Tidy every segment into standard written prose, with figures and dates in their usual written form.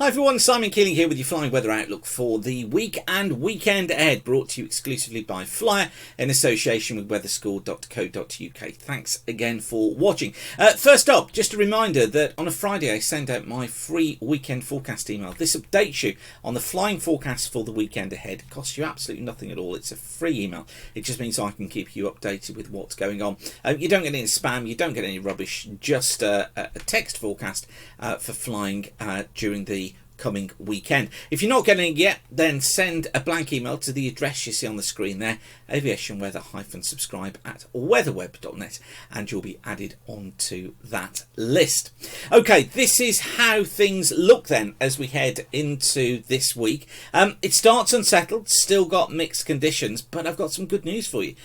Hi everyone, Simon Keeling here with your flying weather outlook for the week and weekend ahead, brought to you exclusively by Flyer in association with weatherschool.co.uk. Thanks again for watching. First up, just a reminder that on a Friday I send out my free weekend forecast email. This updates you on the flying forecast for the weekend ahead. It costs you absolutely nothing at all. It's a free email. It just means I can keep you updated with what's going on. You don't get any spam, you don't get any rubbish, just a text forecast for flying during the coming weekend. If you're not getting it yet, then send a blank email to the address you see on the screen there, aviationweather-subscribe at weatherweb.net, and you'll be added onto that list. Okay, this is how things look then as we head into this week. It starts unsettled, still got mixed conditions, but I've got some good news for you.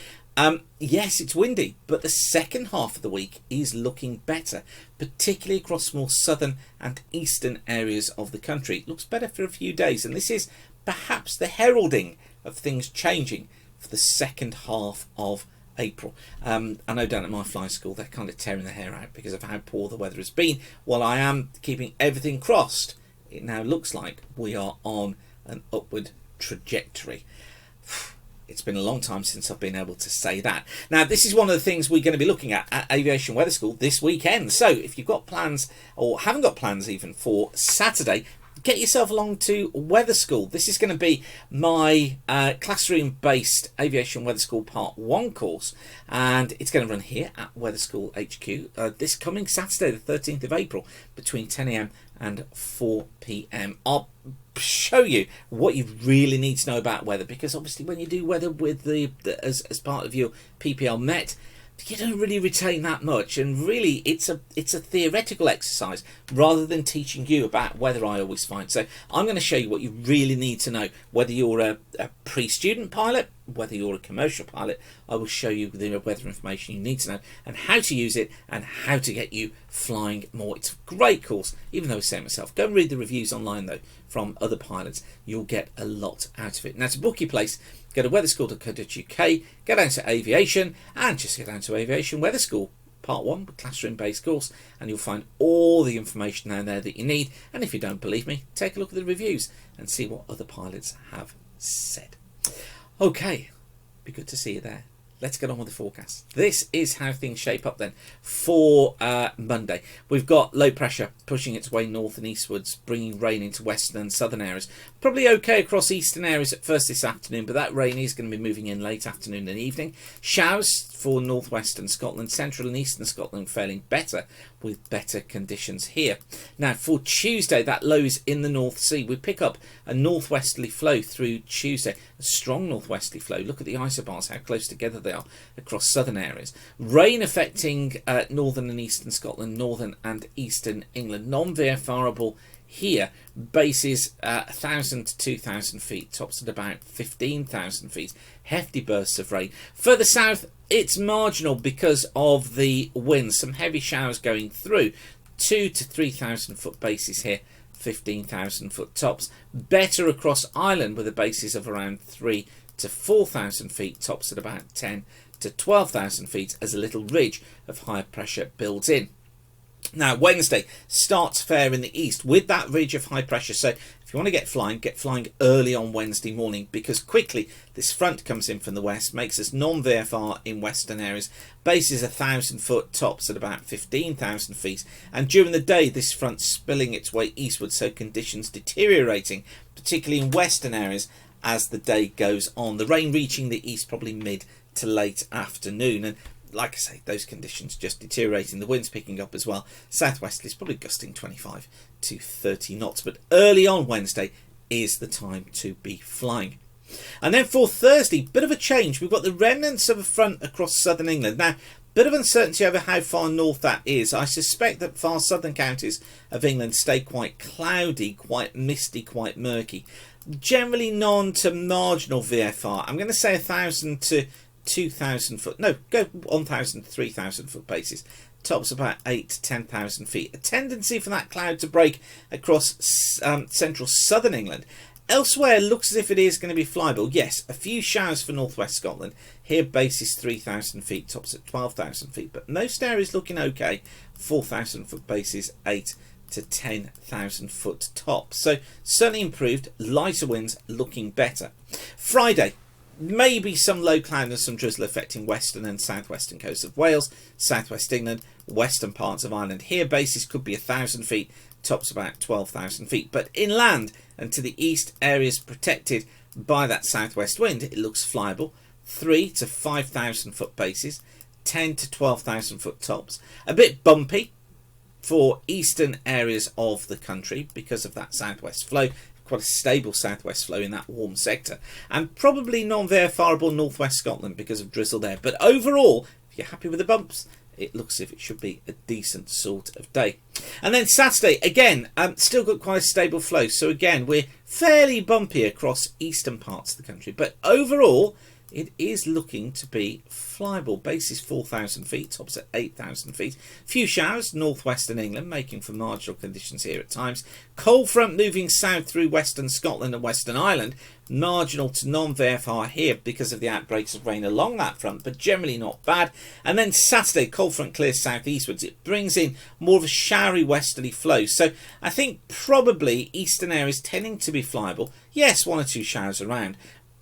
Yes, it's windy, but the second half of the week is looking better, particularly across more southern and eastern areas of the country. It looks better for a few days, and this is perhaps the heralding of things changing for the second half of April. I know down at my flying school they're kind of tearing their hair out because of how poor the weather has been. While I am keeping everything crossed, it now looks like we are on an upward trajectory. It's been a long time since I've been able to say that. Now, this is one of the things we're going to be looking at Aviation Weather School this weekend. So if you've got plans or haven't got plans even for Saturday, get yourself along to Weather School. This is going to be my classroom-based Aviation Weather School Part 1 course, and it's going to run here at Weather School HQ this coming Saturday, the 13th of April, between 10 a.m. and 4 p.m. I'll show you what you really need to know about weather, because obviously when you do weather with as part of your PPL Met, you don't really retain that much, and really it's a theoretical exercise rather than teaching you about weather, I always find. So I'm going to show you what you really need to know, whether you're a pre-student pilot, whether you're a commercial pilot. I will show you the weather information you need to know and how to use it and how to get you flying more. It's a great course, even though I say it myself. Go and read the reviews online though from other pilots. You'll get a lot out of it. Now, to book your place, go to weatherschool.co.uk, go down to aviation, and just go down to Aviation Weather School Part 1, classroom-based course, and you'll find all the information down there that you need. And if you don't believe me, take a look at the reviews and see what other pilots have said. Okay, be good to see you there. Let's get on with the forecast. This is how things shape up then for Monday. We've got low pressure pushing its way north and eastwards, bringing rain into western and southern areas. Probably okay across eastern areas at first this afternoon, but that rain is going to be moving in late afternoon and evening. Showers for northwestern Scotland, central and eastern Scotland failing better with better conditions here. Now for Tuesday, that low is in the North Sea. We pick up a northwesterly flow through Tuesday, a strong northwesterly flow. Look at the isobars, how close together they are across southern areas. Rain affecting northern and eastern Scotland, northern and eastern England. Non-VFRable here, bases 1,000 to 2,000 feet, tops at about 15,000 feet. Hefty bursts of rain. Further south, it's marginal because of the winds. Some heavy showers going through. 2,000 to 3,000 foot bases here, 15,000 foot tops. Better across Ireland with a basis of around 3,000 to 4,000 feet, tops at about 10,000 to 12,000 feet as a little ridge of high pressure builds in. Now Wednesday starts fair in the east with that ridge of high pressure. So if you want to get flying early on Wednesday morning, because quickly this front comes in from the west, makes us non-VFR in western areas. Bases 1,000 foot, tops at about 15,000 feet. And during the day this front spilling its way eastward, so conditions deteriorating, particularly in western areas as the day goes on. The rain reaching the east probably mid to late afternoon, and like I say, those conditions just deteriorating. The winds picking up as well. Southwesterly is probably gusting 25 to 30 knots, but early on Wednesday is the time to be flying. And then for Thursday, bit of a change. We've got the remnants of a front across southern England. Now, bit of uncertainty over how far north that is. I suspect that far southern counties of England stay quite cloudy, quite misty, quite murky. Generally non to marginal VFR. I'm going to say 1,000 to 2,000 foot. No, go 1,000 to 3,000 foot bases. Tops about 8 to 10,000 feet. A tendency for that cloud to break across central southern England. Elsewhere, looks as if it is going to be flyable. Yes, a few showers for northwest Scotland. Here, base is 3,000 feet, tops at 12,000 feet. But most areas looking okay. 4,000 foot bases, 8 to 10,000 foot top. So certainly improved, lighter winds looking better. Friday, maybe some low cloud and some drizzle affecting western and southwestern coast of Wales, southwest England, western parts of Ireland. Here bases could be 1,000 feet, tops about 12,000 feet. But inland and to the east, areas protected by that southwest wind, it looks flyable. 3,000 to 5,000 foot bases, 10,000 to 12,000 foot tops. A bit bumpy for eastern areas of the country because of that southwest flow. Quite a stable southwest flow in that warm sector, and probably non-verifiable northwest Scotland because of drizzle there. But overall, if you're happy with the bumps, it looks as if it should be a decent sort of day. And then Saturday, again, still got quite a stable flow. So again, we're fairly bumpy across eastern parts of the country, but overall, it is looking to be flyable. Base is 4,000 feet, tops at 8,000 feet. Few showers, northwestern England, making for marginal conditions here at times. Cold front moving south through western Scotland and western Ireland. Marginal to non-VFR here because of the outbreaks of rain along that front, but generally not bad. And then Saturday, cold front clears southeastwards. It brings in more of a showery westerly flow. So I think probably eastern areas tending to be flyable. Yes, 1 or 2 showers around,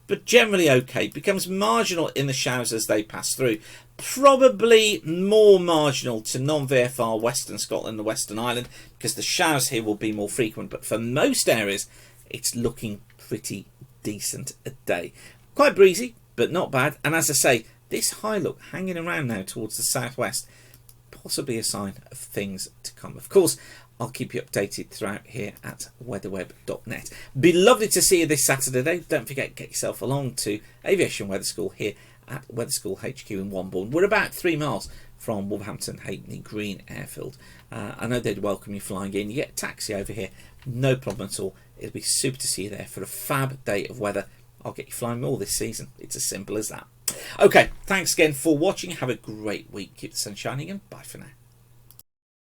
but generally okay. Becomes marginal in the showers as they pass through. Probably more marginal to non-VFR western Scotland and western Ireland because the showers here will be more frequent. But for most areas, it's looking pretty decent a day. Quite breezy, but not bad. And as I say, this high look hanging around now towards the southwest, possibly a sign of things to come. Of course, I'll keep you updated throughout here at weatherweb.net. Be lovely to see you this Saturday. Don't forget, get yourself along to Aviation Weather School here at Weather School HQ in Wombourne. We're about 3 miles from Wolverhampton Halfpenny Green Airfield. I know they'd welcome you flying in. You get a taxi over here, no problem at all. It'll be super to see you there for a fab day of weather. I'll get you flying more this season. It's as simple as that. Okay, thanks again for watching. Have a great week. Keep the sun shining and bye for now.